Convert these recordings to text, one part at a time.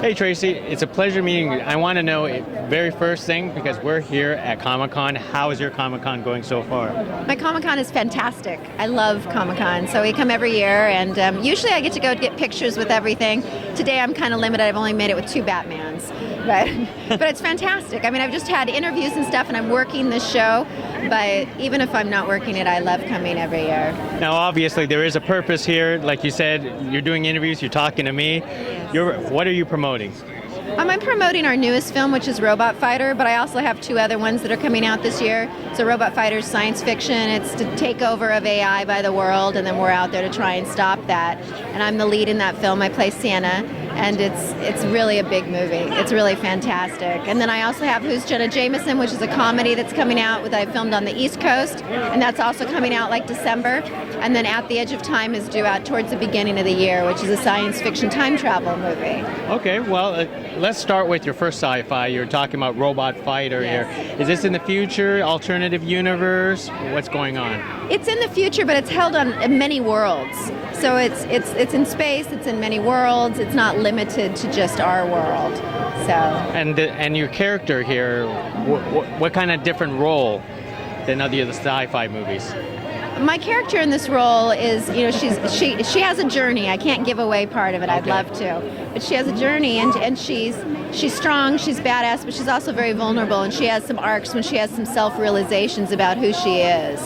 Hey Tracy, it's a pleasure meeting you. I want to know, very first thing, because we're here at Comic-Con, how is your Comic-Con going so far? My Comic-Con is fantastic. I love Comic-Con. So we come every year, and usually I get to go get pictures with everything. Today I'm kind of limited. I've only made it with 2 Batmans. But it's fantastic. I mean, I've just had interviews and stuff, and I'm working this show. But even if I'm not working it, I love coming every year. Now, obviously, there is a purpose here. Like you said, you're doing interviews, you're talking to me. What are you promoting? I'm promoting our newest film, which is Robot Fighter, but I also have 2 other ones that are coming out this year. So Robot Fighter is science fiction. It's the takeover of AI by the world, and then we're out there to try and stop that. And I'm the lead in that film. I play Sienna, and it's really a big movie. It's really fantastic. And then I also have Who's Jenna, Jameson, which is a comedy that's coming out that I filmed on the East Coast, and that's also coming out like December. And then At the Edge of Time is due out towards the beginning of the year, which is a science fiction time travel movie. Okay, well, let's start with your first sci-fi. You're talking about Robot Fighter here. Is this in the future, alternative universe? What's going on? It's in the future, but it's held on many worlds. So it's in space, it's in many worlds. It's not limited to just our world. So. And your character here, what kind of different role than other sci-fi movies? My character in this role is, she has a journey. I can't give away part of it. I'd love to, but she has a journey, and she's strong, she's badass, but she's also very vulnerable, and she has some arcs when she has some self-realizations about who she is.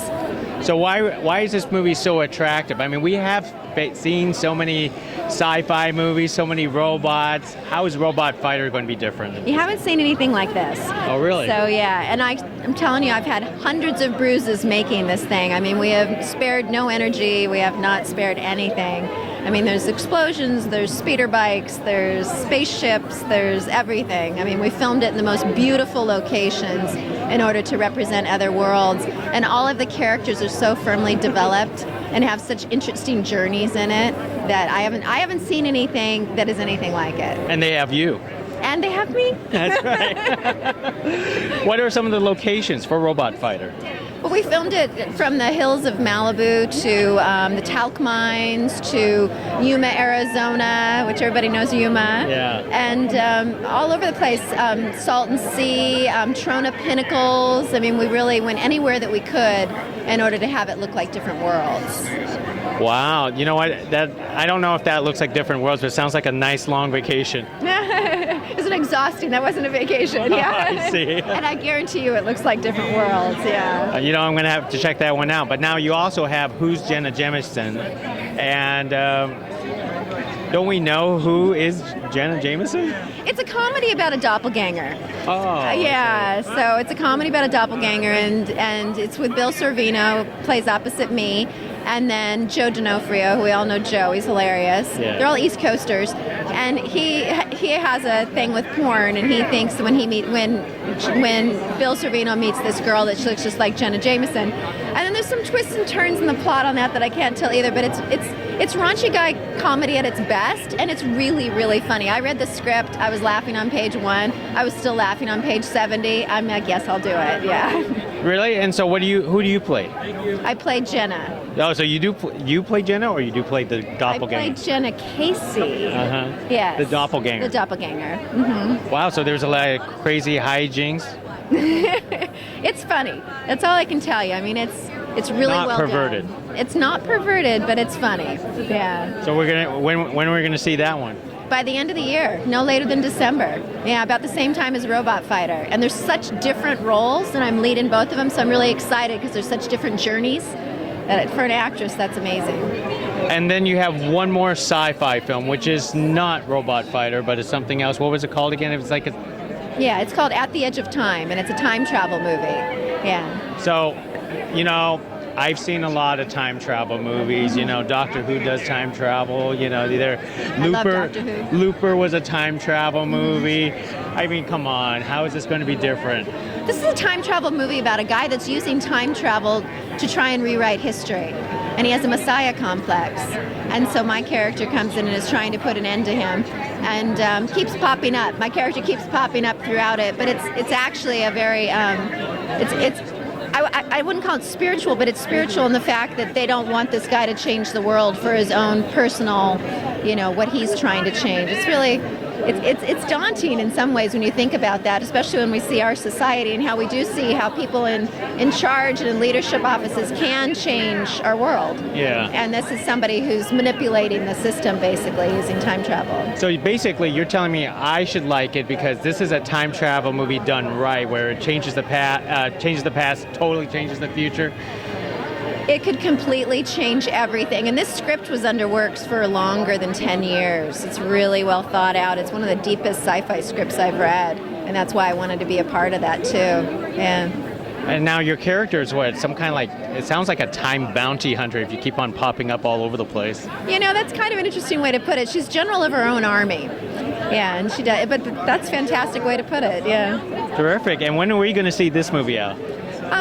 So why is this movie so attractive? I mean, we have seen so many sci-fi movies, so many robots. How is Robot Fighter going to be different? You haven't seen anything like this. Oh, really? So, yeah, and I'm telling you, I've had hundreds of bruises making this thing. I mean, we have spared no energy. We have not spared anything. I mean, there's explosions, there's speeder bikes, there's spaceships, there's everything. I mean, we filmed it in the most beautiful locations in order to represent other worlds. And all of the characters are so firmly developed and have such interesting journeys in it that I haven't seen anything that is anything like it. And they have you. And they have me. That's right. What are some of the locations for Robot Fighter? Well, we filmed it from the hills of Malibu to the talc mines to Yuma, Arizona, which everybody knows Yuma. Yeah. And all over the place, Salton Sea, Trona Pinnacles. I mean, we really went anywhere that we could in order to have it look like different worlds. Wow. You know what? I don't know if that looks like different worlds, but it sounds like a nice long vacation. Isn't exhausting? That wasn't a vacation. Yeah. I see. And I guarantee you it looks like different worlds. Yeah. I'm going to have to check that one out. But now you also have Who's Jenna Jameson, and don't we know who is Jenna Jameson? It's a comedy about a doppelganger. Oh. Yeah, so it's a comedy about a doppelganger, and it's with Bill Sorvino, plays opposite me, and then Joe D'Onofrio, who we all know Joe, he's hilarious. Yeah. They're all East Coasters, and he has a thing with porn, and he thinks when Bill Sorvino meets this girl that she looks just like Jenna Jameson. And then there's some twists and turns in the plot on that I can't tell either, but it's raunchy guy comedy at its best, and it's really, really funny. I read the script, I was laughing on page 1, I was still laughing on page 70. I'm like, yes, I'll do it, yeah. Really? And so who do you play? I played Jenna. Oh, so you play Jenna, or you do play the doppelganger? I played Jenna Casey. Uh-huh. Yes. The doppelganger. The doppelganger. Mm-hmm. Wow, so there's a lot of crazy hijinks. It's funny. That's all I can tell you. I mean, it's really not well perverted. done. It's not perverted, but it's funny. Yeah. So when are we gonna see that one? By the end of the year, no later than December. Yeah, about the same time as Robot Fighter. And there's such different roles, and I'm leading both of them, so I'm really excited because there's such different journeys. That for an actress, that's amazing. And then you have one more sci-fi film, which is not Robot Fighter, but it's something else. What was it called again? It was like Yeah, it's called At the Edge of Time, and it's a time travel movie. Yeah. So, I've seen a lot of time travel movies. Doctor Who does time travel. Either I love Doctor Who. Looper was a time travel movie. I mean, come on, how is this going to be different? This is a time travel movie about a guy that's using time travel to try and rewrite history. And he has a messiah complex. And so my character comes in and is trying to put an end to him, and keeps popping up. My character keeps popping up throughout it, but it's actually a very, I wouldn't call it spiritual, but it's spiritual in the fact that they don't want this guy to change the world for his own personal what he's trying to change. It's really, it's daunting in some ways when you think about that, especially when we see our society and how we do see how people in charge and in leadership offices can change our world. Yeah. And this is somebody who's manipulating the system, basically, using time travel. So basically, you're telling me I should like it because this is a time travel movie done right, where it changes the past, totally changes the future. It could completely change everything. And this script was under works for longer than 10 years. It's really well thought out. It's one of the deepest sci-fi scripts I've read. And that's why I wanted to be a part of that, too. Yeah. And now your character is what? Some kind of like, it sounds like a time bounty hunter if you keep on popping up all over the place. That's kind of an interesting way to put it. She's general of her own army. Yeah, and she does, but that's a fantastic way to put it, yeah. Terrific. And when are we going to see this movie out?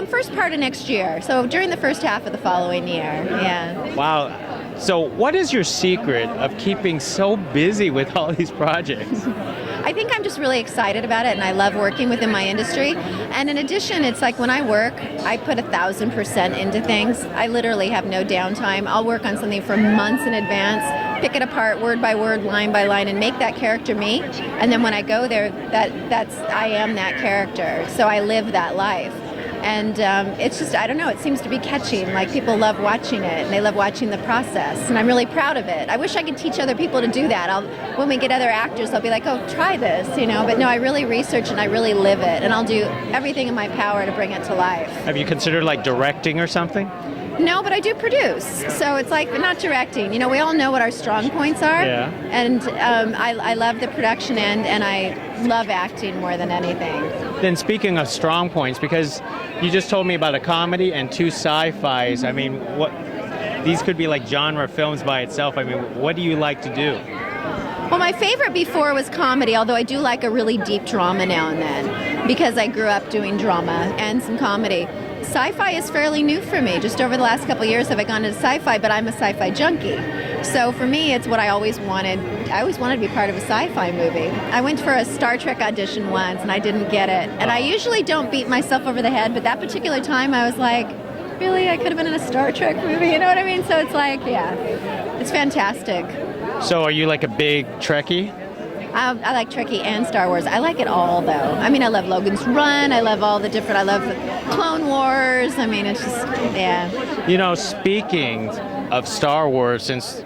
First part of next year, so during the first half of the following year, yeah. Wow. So what is your secret of keeping so busy with all these projects? I think I'm just really excited about it, and I love working within my industry. And in addition, it's like when I work, I put 1,000% into things. I literally have no downtime. I'll work on something for months in advance, pick it apart word by word, line by line, and make that character me. And then when I go there, I am that character. So I live that life. And it's just, I don't know, it seems to be catching. Like, people love watching it, and they love watching the process. And I'm really proud of it. I wish I could teach other people to do that. When we get other actors, I'll be like, oh, try this, But no, I really research and I really live it. And I'll do everything in my power to bring it to life. Have you considered, like, directing or something? No, but I do produce. So it's like, not directing. We all know what our strong points are. Yeah. And I love the production end, and I love acting more than anything. Then speaking of strong points, because you just told me about a comedy and 2 sci-fis, I mean, these could be like genre films by itself. I mean, what do you like to do? Well, my favorite before was comedy, although I do like a really deep drama now and then, because I grew up doing drama and some comedy. Sci-fi is fairly new for me. Just over the last couple of years have I gone into sci-fi, but I'm a sci-fi junkie. So for me, it's what I always wanted. I always wanted to be part of a sci-fi movie. I went for a Star Trek audition once, and I didn't get it. And I usually don't beat myself over the head, but that particular time I was like, really? I could have been in a Star Trek movie? You know what I mean? So it's like, yeah, it's fantastic. So are you like a big Trekkie? I like Trekkie and Star Wars. I like it all, though. I mean, I love Logan's Run. I love all the different. I love Clone Wars. I mean, it's just, yeah. Speaking of Star Wars, since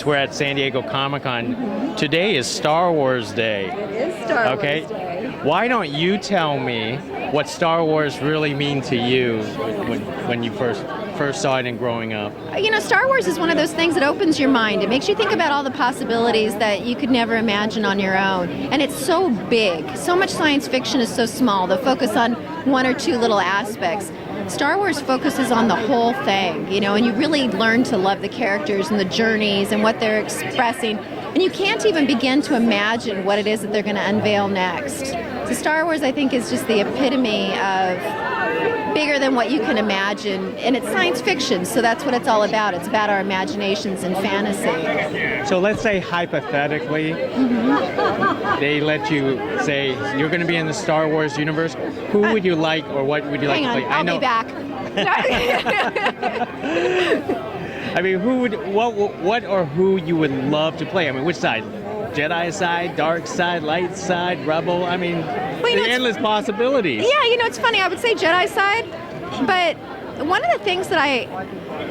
we're at San Diego Comic-Con, today is Star Wars Day. It is Star Wars Day. Why don't you tell me what Star Wars really mean to you when you first saw it and growing up? Star Wars is one of those things that opens your mind. It makes you think about all the possibilities that you could never imagine on your own. And it's so big. So much science fiction is so small. They'll focus on 1 or 2 little aspects. Star Wars focuses on the whole thing, and you really learn to love the characters and the journeys and what they're expressing. And you can't even begin to imagine what it is that they're going to unveil next. So Star Wars, I think, is just the epitome of bigger than what you can imagine, and it's science fiction, so that's what it's all about. It's about our imaginations and fantasy. So let's say hypothetically, they let you say you're going to be in the Star Wars universe. Who would you like, or what would you like to play? I'll be back. I mean, who you would love to play? I mean, which side? Jedi side, dark side, light side, rebel? I mean, the endless possibilities. Yeah, it's funny. I would say Jedi side, but one of the things that I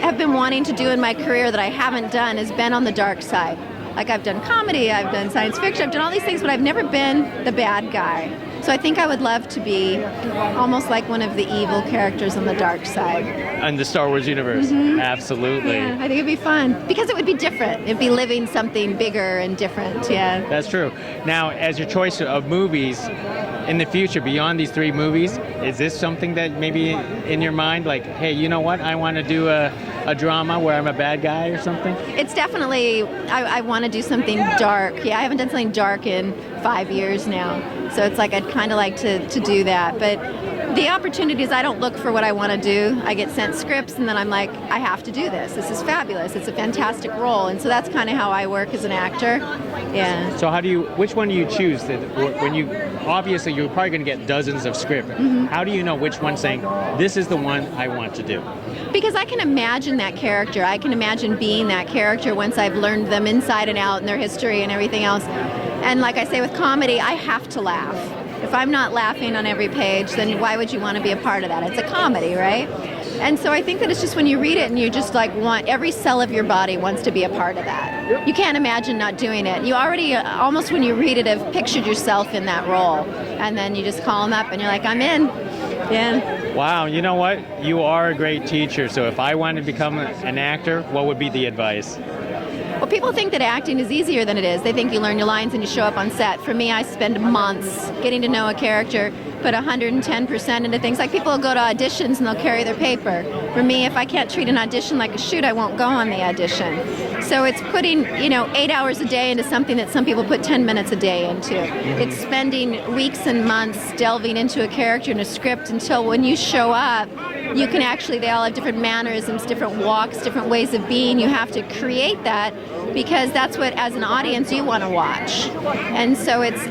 have been wanting to do in my career that I haven't done is been on the dark side. Like, I've done comedy, I've done science fiction, I've done all these things, but I've never been the bad guy. So I think I would love to be almost like one of the evil characters on the dark side. And the Star Wars universe, absolutely. Yeah, I think it'd be fun because it would be different. It'd be living something bigger and different, yeah. That's true. Now, as your choice of movies in the future, beyond these 3 movies, is this something that maybe in your mind, like, hey, you know what, I want to do a drama where I'm a bad guy or something? It's definitely, I want to do something dark. Yeah, I haven't done something dark in 5 years now. So it's like I'd kind of like to do that. But the opportunities, I don't look for what I want to do. I get sent scripts and then I'm like, I have to do this. This is fabulous. It's a fantastic role. And so that's kind of how I work as an actor. Yeah. So which one do you choose? When obviously you're probably going to get dozens of scripts. How do you know which one's saying, this is the one I want to do? Because I can imagine imagine that character. I can imagine being that character once I've learned them inside and out and their history and everything else. And like I say with comedy, I have to laugh. If I'm not laughing on every page, then why would you want to be a part of that? It's a comedy, right? And so I think that it's just when you read it and you just like want, every cell of your body wants to be a part of that. You can't imagine not doing it. You already, almost when you read it, have pictured yourself in that role. And then you just call them up and you're like, I'm in. Yeah. Wow, you know what? You are a great teacher. So if I wanted to become an actor, what would be the advice? Well, people think that acting is easier than it is. They think you learn your lines and you show up on set. For me, I spend months getting to know a character, put 110% into things. Like people will go to auditions and they'll carry their paper. For me, if I can't treat an audition like a shoot, I won't go on the audition. So it's putting, 8 hours a day into something that some people put 10 minutes a day into. It's spending weeks and months delving into a character and a script until when you show up, you can actually, they all have different mannerisms, different walks, different ways of being. You have to create that because that's what, as an audience, you want to watch. And so it's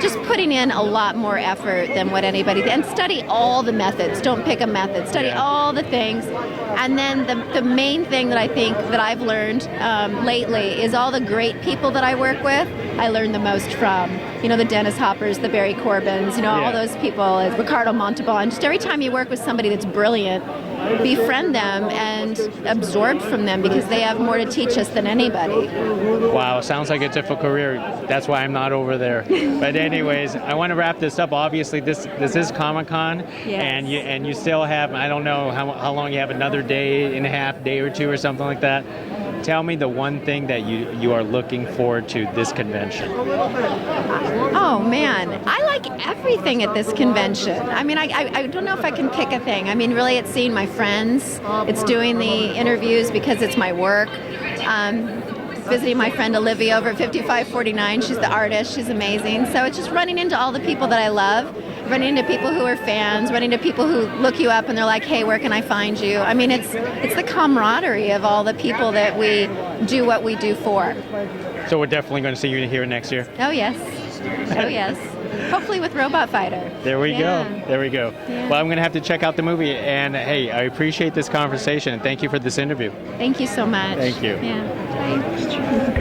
just putting in a lot more effort than what anybody, and study all the methods. Don't pick a method. Study all the things. And then the main thing that I think that I've learned lately is all the great people that I work with, I learn the most from. The Dennis Hoppers, the Barry Corbins, all those people, Ricardo Montalban. Just every time you work with somebody that's brilliant, befriend them and absorb from them because they have more to teach us than anybody. Wow, sounds like a difficult career. That's why I'm not over there. But anyways, I want to wrap this up. Obviously, this is Comic-Con, yes. and you still have, I don't know how long you have, another day and a half, day or two or something like that. Tell me the one thing that you are looking forward to this convention. Oh man, I like everything at this convention. I mean, I don't know if I can pick a thing. I mean, really it's seeing my friends. It's doing the interviews because it's my work. Visiting my friend Olivia over at 5549. She's the artist. She's amazing. So it's just running into all the people that I love, running into people who are fans, running into people who look you up and they're like, hey, where can I find you? I mean, it's the camaraderie of all the people that we do what we do for. So we're definitely going to see you here next year? Oh, yes. Oh, yes. Hopefully with Robot Fighter. There we go. There we go. Yeah. Well, I'm going to have to check out the movie. And, hey, I appreciate this conversation. And thank you for this interview. Thank you so much. Thank you. Yeah. Bye.